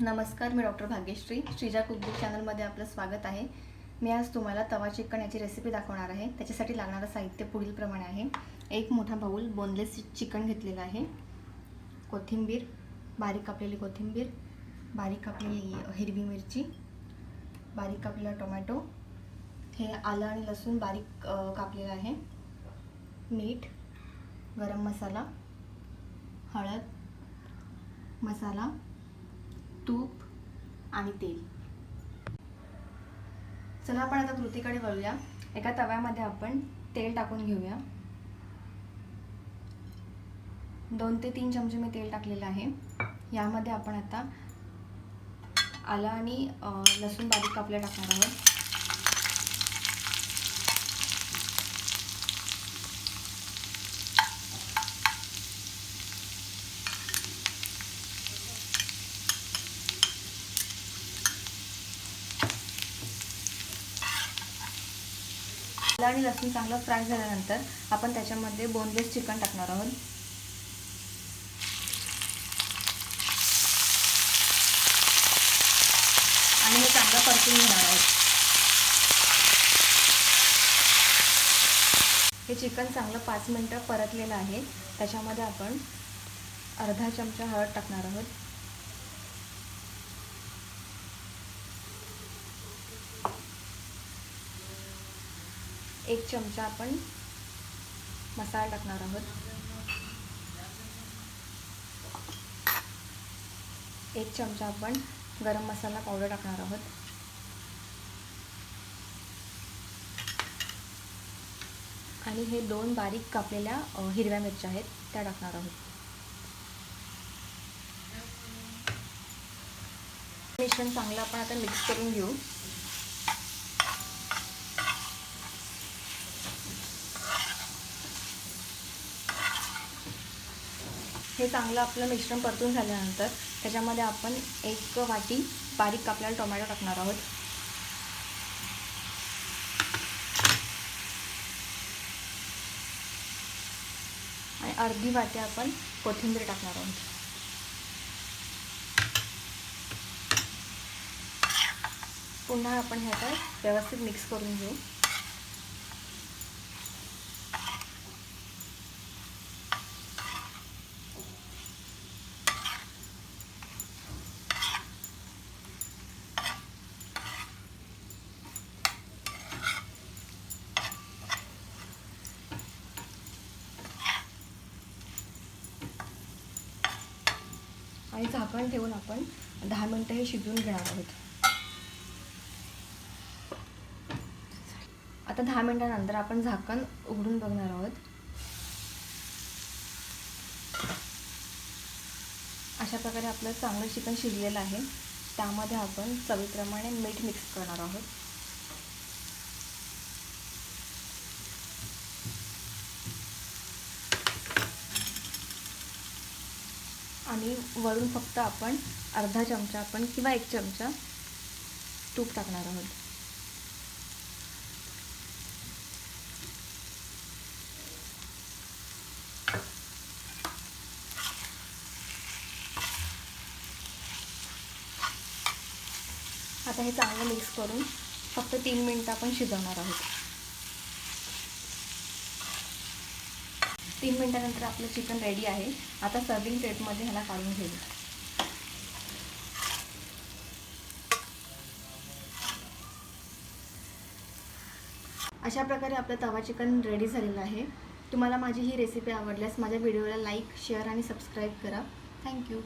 नमस्कार, मी doctor Bhagyashree. Sreeja cookbook चॅनलमध्ये आपलं स्वागत आहे. मी आज तुम्हाला तवा चिकन याची रेसिपी दाखवणार आहे. त्याच्यासाठी लागणारं साहित्य पुढीलप्रमाणे आहे. एक मोठा बाउल बोनलेस चिकन घेतलेला आहे, कोथिंबीर, बारीक कापलेली कोथिंबीर, बारीक कापलेली हिरवी मिरची, बारीक कापलेला टोमॅटो, हे आलं आणि लसूण बारीक कापलेलं आहे, मीठ, गरम मसाला, हळद, मसाला, तूप आणि तेल. चला आपण आता कृतीकडे वळूया. एका तव्यामध्ये आपण तेल टाकून घेऊया. 2 ते 3 चमचे मी तेल टाकलेलं आहे. यामध्ये आपण आता आलं आणि लसूण बारीक कापले टाकणार आहोत. आलं आणि लसूण चांगलं फ्राय झाल्यानंतर आपण त्याच्यामध्ये बोनलेस चिकन टाकणार आहोत. आणि हे चांगलं परतून घेणार आहोत. हे चिकन चांगलं 5 मिनिटं परतलेलं आहे. त्याच्यामध्ये आपण अर्धा चमचा हळद टाकणार आहोत. एक चमचा आपण मसाला टाकणार आहोत. 1 चमचा आपण गरम मसाला पावडर टाकणार आहोत. आणि हे 2 बारीक कापलेल्या हिरव्या मिरच्या आहेत, त्या टाकणार आहोत. मिश्रण चांगलं आपण आता मिक्स करून घेऊ. हे चांगलं आपलं मिश्रण परतून झाल्यानंतर त्याच्यामध्ये आपण 1 वाटी बारीक कापलेला टोमॅटो टाकणार आहोत. आणि अर्धी वाटी आपण कोथिंबीर टाकणार आहोत. पुन्हा आपण हे आता व्यवस्थित मिक्स करून घेऊ. आणि झाकण ठेवून आपण 10 मिनिटं हे शिजवून घेणार आहोत. आता 10 मिनिटांनंतर आपण झाकण उघडून बघणार आहोत. अशा प्रकारे आपलं चांगलं चिकन शिजलेलं आहे. त्यामध्ये आपण चवीप्रमाणे मीठ मिक्स करणार आहोत. आणि वरून फक्त आपण अर्धा चमचा आपण किंवा 1 चमचा तूप टाकणार आहोत. आता हे चांगलं मिक्स करून फक्त 3 मिनिटं आपण शिजवणार आहोत. 3 मिनिटानंतर आपलं चिकन रेडी आहे. आता सर्विंग प्लेटमध्ये ह्याला काढून घेऊ. अशा प्रकारे आपलं तवा चिकन रेडी झालेलं आहे. तुम्हाला माझी ही रेसिपी आवडल्यास माझ्या व्हिडिओला लाईक, शेअर आणि सबस्क्राईब करा. थँक्यू.